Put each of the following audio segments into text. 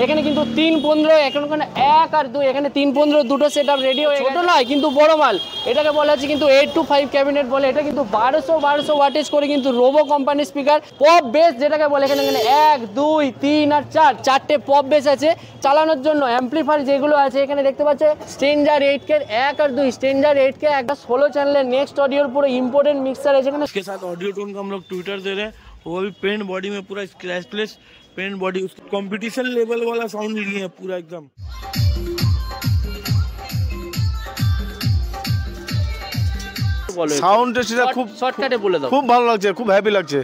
এখানে কিন্তু 3-15 এখন এক আর দুই এখানে 3-15 দুটো সেটআপ রেডি হয়ে ছোট নয় কিন্তু বড় মাল। এটাকে বলা হচ্ছে কিন্তু 8 to 5 ক্যাবিনেট বলে। এটা কিন্তু 1200 ওয়াটেজ করে কিন্তু রোবো কোম্পানির স্পিকার পপ বেস যেটাকে বলে। এখানে 1 2 3 আর 4 চারটে পপ বেস আছে চালানোর জন্য। অ্যাম্পলিফায়ার যেগুলো আছে এখানে দেখতে পাচ্ছে স্ট্রেঞ্জার 8K 1 और 2 स्ट्रेंजर 8K একটা 16 चैनल नेक्स्ट ऑडियो पूरा इंपोर्टेंट मिक्सर है। इसके साथ ऑडियो टोन का हम लोग ट्विटर दे रहे हैं, वो भी पेंट बॉडी में पूरा scratchless paint body, competition level वाला साउंड लिए हैं पूरा एकदम। সাউন্ড সেটা খুব শর্টকাটে বলে দাও। খুব ভালো লাগছে, খুব হ্যাপি লাগছে।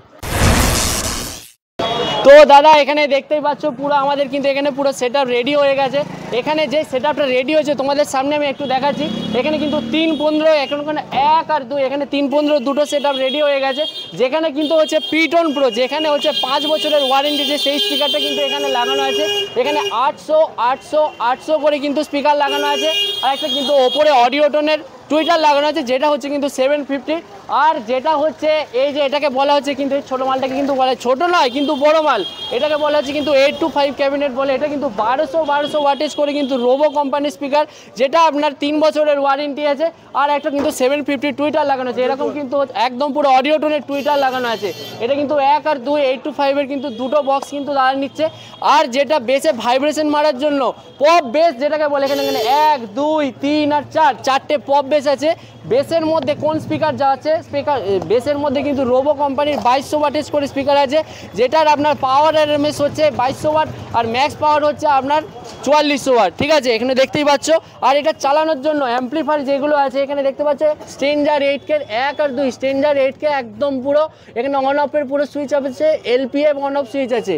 তো দাদা এখানে দেখতেই পাচ্ছ পুরো আমাদের কিন্তু এখানে পুরো সেটআপ রেডি হয়ে গেছে। এখানে যে সেটআপটা রেডি হয়েছে তোমাদের সামনে আমি একটু দেখাচ্ছি। এখানে কিন্তু 3-15 এখন এক আর দুই এখানে 3-15 দুটো সেটআপ রেডি হয়ে গেছে। যেখানে কিন্তু হচ্ছে পিটন প্রো, যেখানে হচ্ছে 5 বছরের ওয়ারেন্টি, যে সেই স্পিকারটা কিন্তু এখানে লাগানো আছে। এখানে 800 করে কিন্তু স্পিকার লাগানো আছে। আর একটা কিন্তু ওপরে অডিও টোনের টুইটার লাগানো আছে যেটা হচ্ছে কিন্তু 750। আর যেটা হচ্ছে এই যে এটাকে বলা হচ্ছে কিন্তু এই ছোটো মালটাকে কিন্তু বলা ছোট নয় কিন্তু বড় মাল। এটাকে বলা হচ্ছে কিন্তু 8 to 5 ক্যাবিনেট বলে। এটা কিন্তু 1200 ওয়াটেজ করে কিন্তু রোবো কোম্পানির স্পিকার, যেটা আপনার 3 বছরের ওয়ারেন্টি আছে। আর একটা কিন্তু 750 টুইটার লাগানো আছে। এরকম কিন্তু একদম পুরো অডিও টোনের টুইটার লাগানো আছে। এটা কিন্তু 1 আর 2 8 to 5 এর কিন্তু দুটো বক্স কিন্তু দাঁড়া নিচ্ছে। আর যেটা বেসে ভাইব্রেশন মারার জন্য পপ বেস যেটাকে বলে, এখানে 1 2 3 আর 4 চারটে পপ বেস আছে। বেসের মধ্যে কোন স্পিকার যাচ্ছে, স্পিকার বেসের মধ্যে কিন্তু রোবো কোম্পানির 2200 ওয়াটেজ করে স্পিকার আছে, যেটার আপনার পাওয়ার আরএমএস হচ্ছে 2200 ওয়াট আর ম্যাক্স পাওয়ার হচ্ছে আপনার 4400 ওয়াট। ঠিক আছে, এখানে দেখতেই পাচ্ছ। আর এটা চালানোর জন্য অ্যাম্পলিফায়ার যেগুলো আছে এখানে দেখতে পাচ্ছ স্ট্রেঞ্জার 8K 1 আর 2 স্ট্রেঞ্জার 8K একদম পুরো। এখানে অন অফের পুরো সুইচ আছে, LPF অন অফ সুইচ আছে।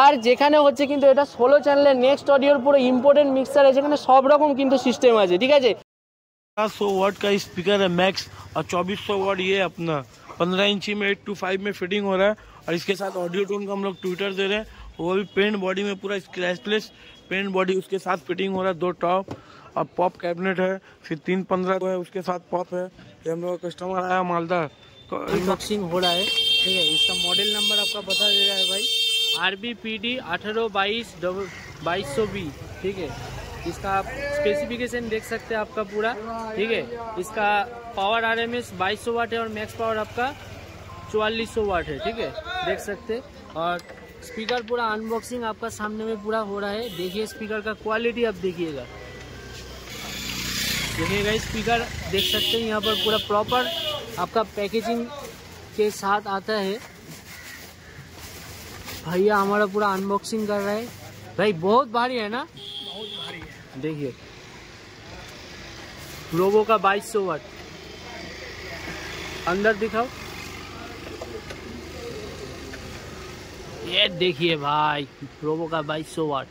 আর যেখানে হচ্ছে কিন্তু এটা 16 চ্যানেলের নেক্সট অডিওর পুরো ইম্পোর্টেন্ট মিক্সার আছে। এখানে সব রকম কিন্তু সিস্টেম আছে। ঠিক আছে, 100 वाट का स्पीकर है मैक्स और 2400 वाट ये अपना 15 इंची में 8 to 5 में फिटिंग हो रहा है। और इसके साथ ऑडियो टोन का हम लोग ट्विटर दे रहे हैं, वो भी पेंट बॉडी में पूरा स्क्रैचलेस पेंट बॉडी, उसके साथ फिटिंग हो रहा है। 2 टॉप और पॉप कैबिनेट है, फिर 3-15 है, उसके साथ पॉप है। ये हम लोग का कस्टमर आया मालदा, अनबॉक्सिंग हो रहा है। ठीक है, इसका मॉडल नंबर आपका बता दे रहा है भाई, RBPD 1822-2200B। ठीक है, इसका आप स्पेसिफिकेशन देख सकते हैं आपका पूरा। ठीक है, इसका पावर आरएमएस 2200 वाट है और मैक्स पावर आपका 4400 वाट है। ठीक है, देख सकते हैं। और स्पीकर पूरा अनबॉक्सिंग आपका सामने में पूरा हो रहा है। देखिए स्पीकर का क्वालिटी आप देखिएगा, स्पीकर देख सकते हैं यहाँ पर पूरा प्रॉपर आपका पैकेजिंग के साथ आता है। भैया हमारा पूरा अनबॉक्सिंग कर रहा है। भाई बहुत भारी है ना, देखिए रोबो का 2200 वाट। अंदर दिखाओ, ये देखिए भाई रोबो का 2200 वाट।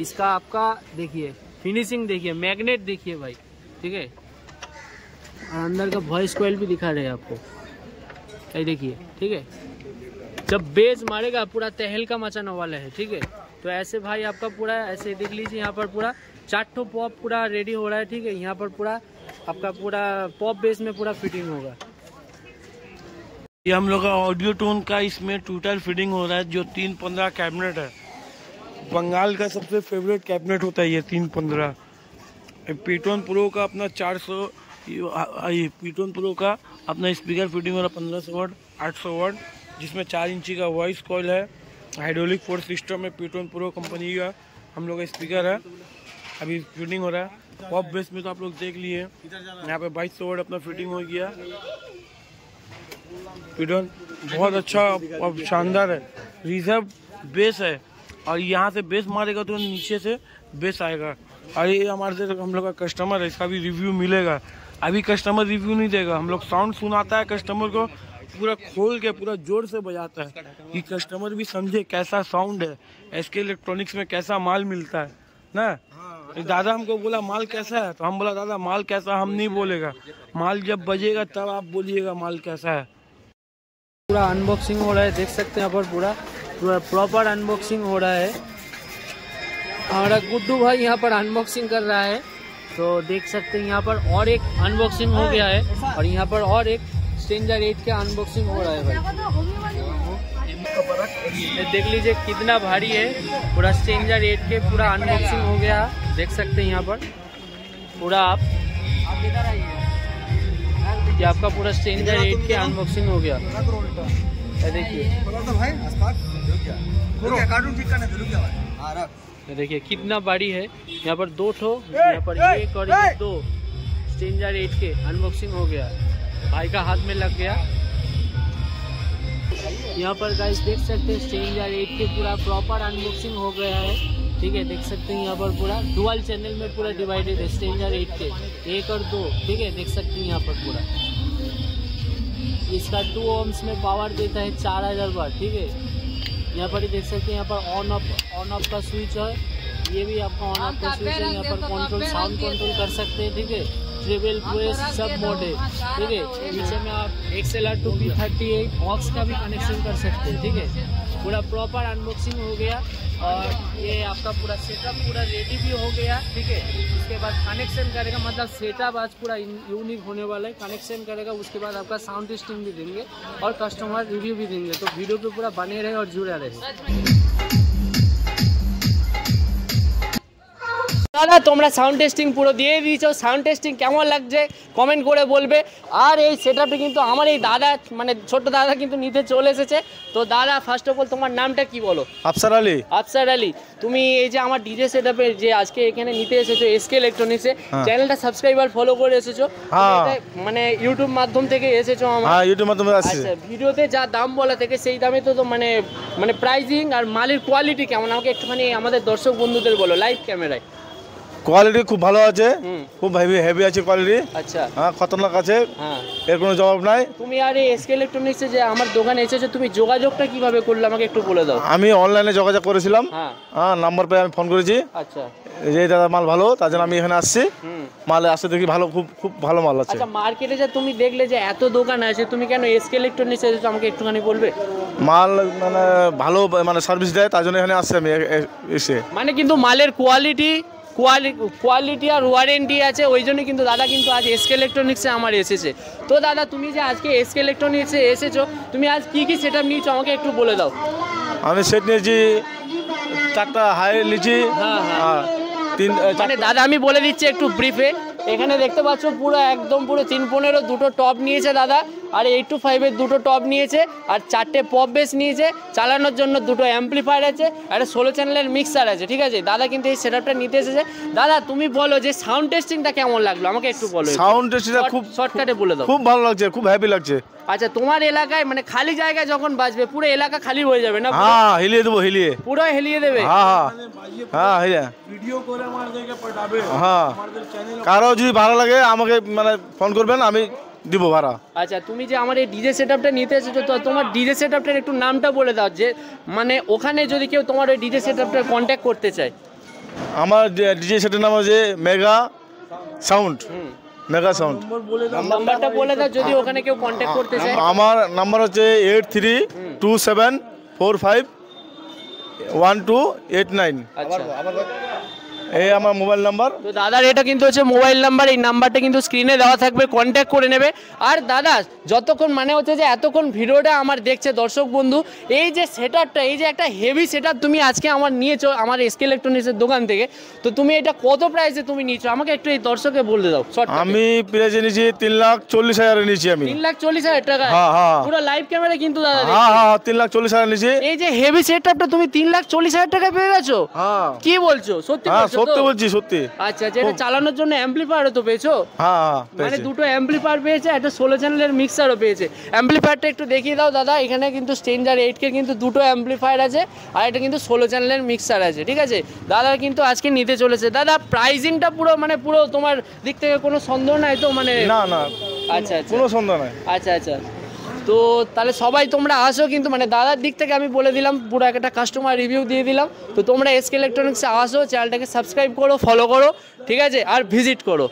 इसका आपका देखिए फिनिशिंग देखिए, मैग्नेट देखिए भाई। ठीक है, और अंदर का वॉइस कॉइल भी दिखा रहे हैं आपको, ये देखिए। ठीक है, जब बेस मारेगा पूरा तहलका मचाने वाला है। ठीक है, तो ऐसे भाई आपका पूरा ऐसे देख लीजिए, यहाँ पर पूरा 4 पॉप पूरा रेडी हो रहा है। ठीक है, यहाँ पर पूरा आपका पूरा पॉप बेस में पूरा फिटिंग होगा। ये हम लोग का ऑडियो टोन का इसमें टोटल फिटिंग हो रहा है। जो 3-15 कैबिनेट है, बंगाल का सबसे फेवरेट कैबिनेट होता है ये 3-15। पीटोन प्रो का अपना 400, पीटोन प्रो का अपना स्पीकर फिटिंग हो रहा है 1500 वाट 800 वाट, जिसमें 4 इंची का वॉइस कॉइल है। हाइड्रोलिक फोर्स सिस्टम में पीटोन प्रो कंपनी का हम लोग का स्पीकर है, अभी फिटिंग हो रहा है। पॉप बेस में तो आप लोग देख लिए, यहाँ पे 2200 वाट अपना फिटिंग हो गया। पीटोन बहुत अच्छा और शानदार है, रिजर्व बेस है। और यहाँ से बेस मारेगा तो नीचे से बेस आएगा। और ये हमारे से हम लोग का कस्टमर है, इसका भी रिव्यू मिलेगा। अभी कस्टमर रिव्यू नहीं देगा, हम लोग साउंड सुनाता है कस्टमर को, पूरा खोल के पूरा जोर से बजाता है कि कस्टमर भी समझे कैसा साउंड है, SK इलेक्ट्रॉनिक्स में कैसा माल मिलता है ना। दादा हमको बोला माल कैसा है, तो हम बोला दादा माल कैसा हम नहीं बोलेगा, माल जब बजेगा तब आप बोलिएगा माल कैसा है। पूरा अनबॉक्सिंग हो रहा है, देख सकते हैं यहाँ पर पूरा प्रॉपर अनबॉक्सिंग हो रहा है। हमारा गुड्डू भाई यहाँ पर अनबॉक्सिंग कर रहा है, तो देख सकते हैं यहाँ पर और एक अनबॉक्सिंग हो गया है। और यहाँ पर और एक स्ट्रेंजर 8 का अनबॉक्सिंग हो रहा है भाई। ये देख लीजिए कितना भारी है। पूरा स्ट्रेंजर 8 के पूरा अनबॉक्सिंग हो गया, देख सकते हैं यहाँ पर पूरा आप ये आपका पूरा स्ट्रेंजर 8 के अनबॉक्सिंग हो गया। देखिए देखिए कितना बड़ी है। यहाँ पर 2 ठो, यहाँ पर 1 और 2 स्ट्रेंजर 8 के अनबॉक्सिंग हो गया, भाई का हाथ में लग गया। यहाँ पर गाइस देख सकते हैं स्ट्रेंजर 8 के पूरा प्रॉपर अनबॉक्सिंग हो गया है। ठीक है, देख सकते हैं यहाँ पर पूरा डुअल चैनल में पूरा डिवाइडेड है स्ट्रेंजर 8 के 1 और 2। ठीक है, देख सकते हैं यहाँ पर पूरा इसका 2 ohms में पावर देता है 4000 वाट। ठीक है, यहाँ पर ही देख सकते हैं यहाँ पर ऑन ऑफ का स्विच है, ये भी आपका ऑन ऑफ का स्विच है। यहाँ पर कंट्रोल साउंड कंट्रोल कर सकते हैं। ठीक है, ट्रिपल प्रेस सब मोड है। ठीक है, नीचे में आप XLR to P38 ऑक्स का भी कनेक्शन कर सकते हैं। ठीक है, पूरा प्रॉपर अनबॉक्सिंग हो गया और ये आपका पूरा सेटअप पूरा रेडी भी हो गया। ठीक है, उसके बाद कनेक्शन करेगा, मतलब सेटअप आज पूरा यूनिक होने वाला है। कनेक्शन करेगा, उसके बाद आपका साउंड टेस्टिंग भी देंगे और कस्टमर रिव्यू भी देंगे। तो वीडियो पे पूरा बने रहे और जुड़े रहे। দাদা তোমরা সাউন্ড টেস্টিং পুরো দিয়ে দিয়েছো, সাউন্ড টেস্টিং কেমন লাগছে কমেন্ট করে বলবে। আর এই সেটআপটা কিন্তু আমার এই দাদা মানে ছোট দাদা কিন্তু নিতে চলে এসেছে। তো দাদা ফার্স্ট অফ অল তোমার নামটা কি বলো? আফসার আলী। আফসার আলী, তুমি এই যে আমার ডিজে সেটআপে যে আজকে এখানে নিতে এসেছো এসকে ইলেকট্রনিক্সে, চ্যানেলটা সাবস্ক্রাইবার ফলো করে এসেছো, মানে ইউটিউব মাধ্যম থেকে এসেছো আমার? হ্যাঁ, ইউটিউব মাধ্যমে আসছে। আচ্ছা, ভিডিওতে যা দাম বলা থেকে সেই দামে তো মানে মানে প্রাইজিং আর মালের কোয়ালিটি কেমন আমাকে একটুখানি আমাদের দর্শক বন্ধুদের বলো লাইভ ক্যামেরায়। কোয়ালিটি খুব ভালো আছে, খুব হেভি আছে কোয়ালিটি। আচ্ছা, হ্যাঁ, খতরনাক আছে, হ্যাঁ, এর কোনো জবাব নাই। তুমি আর এই এসকে ইলেকট্রনিক্সে যে আমার দোকানে এসেছো, তুমি যোগাযোগটা কিভাবে করলে আমাকে একটু বলে দাও। আমি অনলাইনে যোগাযোগ করেছিলাম, হ্যাঁ, নাম্বার পেয়ে আমি ফোন করেছি। আচ্ছা, যে দাদা মাল ভালো, তার জন্য আমি এখানে আসছি। মাল আসছে দেখি ভালো, খুব খুব ভালো মাল আছে। আচ্ছা, মার্কেটে যে তুমি দেখলে যে এত দোকান আছে, তুমি কেন এসকে ইলেকট্রনিক্সে এসেছো আমাকে একটুখানি বলবে? মাল মানে ভালো মানে সার্ভিস দেয়, তার জন্য এখানে আসছি আমি এসে। মানে কিন্তু মালের কোয়ালিটি আর ওয়ারেন্টি আছে, ওই জন্য কিন্তু দাদা কিন্তু আজ এসকে ইলেকট্রনিক্সে আমার এসেছে। তো দাদা তুমি যে আজকে এসকে ইলেকট্রনিক্সে এসেছো, তুমি আজ কি কি সেটআপ নিয়েছো আমাকে একটু বলে দাও। আমি সেট নিয়েছি 4টা হাই নিয়েছি। হ্যাঁ, মানে দাদা আমি বলে দিচ্ছি একটু ব্রিফে। এখানে দেখতে পাচ্ছ পুরো একদম পুরো 315 দুটো টপ নিয়েছে দাদা, আর 825-এর দুটো টপ নিয়েছে, আর 4টে পপ বেস নিয়েছে, চালানোর জন্য দুটো অ্যাম্পলিফায়ার আছে, একটা 16 চ্যানেলের মিক্সার আছে। ঠিক আছে, দাদা কিন্তু এই সেটআপটা নিতে এসেছে। দাদা তুমি বলো যে সাউন্ড টেস্টিংটা কেমন লাগলো আমাকে একটু বলো। সাউন্ড টেস্টিংটা খুব শর্টকাটে বলে দাও। খুব ভালো লাগছে, খুব হ্যাপি লাগছে। আচ্ছা, তোমার এলাকায় মানে খালি জায়গায় যখন বাজবে পুরো এলাকা খালি হয়ে যাবে না? হ্যাঁ, হিলিয়ে দেবো, হিলিয়ে পুরো হিলিয়ে দেবে। হ্যাঁ হ্যাঁ হ্যাঁ, ভিডিও করে আমাদেরকে পাঠাবে। হ্যাঁ, কারো যদি ভালো লাগে আমাকে মানে ফোন করবেন, আমি দিব ভাড়া। আচ্ছা, তুমি যে আমার এই ডিজে সেটআপটা নিতে এসেছো, তো তোমার ডিজে সেটআপটার একটু নামটা বলে দাও, যে মানে ওখানে যদি কেউ তোমার ওই ডিজে সেটআপটা কন্ট্যাক্ট করতে চায়। আমার ডিজে সেটের নাম আছে মেগা সাউন্ড। মেগা সাউন্ড নাম্বারটা বলে দাও যদি ওখানে কেউ কন্ট্যাক্ট করতে চায়। আমার নাম্বার হচ্ছে 8327451289। আচ্ছা, এই আমার মোবাইল নাম্বার। তো দাদার এটা কিন্তু হচ্ছে মোবাইল নাম্বার, এই নাম্বারটা কিন্তু স্ক্রিনে দেওয়া থাকবে, কন্ট্যাক্ট করে নেবে। আর দাদা যতক্ষণ মানে হচ্ছে যে এতক্ষণ ভিডিওটা আমার দেখছে দর্শক বন্ধু, এই যে সেটআপটা, এই যে একটা হেভি সেটআপ তুমি আজকে আমার নিয়েছো আমার এসকে ইলেকট্রনিক্সের দোকান থেকে, তো তুমি এটা কত প্রাইসে তুমি নিয়েছো আমাকে একটু এই দর্শকে বলে দাও। আমি প্রাইসে নিয়েছি 3,40,000 নিয়েছি আমি। 3,40,000 টাকা? হ্যাঁ হ্যাঁ, পুরো লাইভ ক্যামেরা কিন্তু দাদা। হ্যাঁ হ্যাঁ, 3,40,000 নিয়েছি। এই যে হেভি সেটআপটা তুমি 3,40,000 টাকায় পেয়ে গেছো? হ্যাঁ। কি বলছো, সত্যি বলছো? সত্যি বলছি, সত্যি। আচ্ছা, যেটা চালানোর জন্য অ্যাম্পলিফায়ারও তো পেয়েছো? হ্যাঁ, মানে দুটো অ্যাম্পলিফায়ার পেয়েছে, একটা 16 চ্যানেলের মিক্সারও পেয়েছে। অ্যাম্পলিফায়ারটা একটু দেখিয়ে দাও দাদা। এখানে কিন্তু স্ট্রেঞ্জার 8 কিন্তু দুটো অ্যাম্পলিফায়ার আছে, আর এটা কিন্তু 16 চ্যানেলের মিক্সার আছে। ঠিক আছে, দাদা কিন্তু আজকে নিতে চলেছে। দাদা প্রাইজিংটা পুরো মানে পুরো তোমার দিক থেকে কোনো সন্দেহ নাই তো? মানে না না, আচ্ছা আচ্ছা, কোনো সন্দেহ নাই। আচ্ছা আচ্ছা, তো তাহলে সবাই তোমরা আসো, কিন্তু মানে দাদার দিক থেকে আমি বলে দিলাম, পুরো একটা কাস্টমার রিভিউ দিয়ে দিলাম। তো তোমরা এসকে ইলেকট্রনিক্সে আসো, চ্যানেলটাকে সাবস্ক্রাইব করো, ফলো করো, ঠিক আছে, আর ভিজিট করো।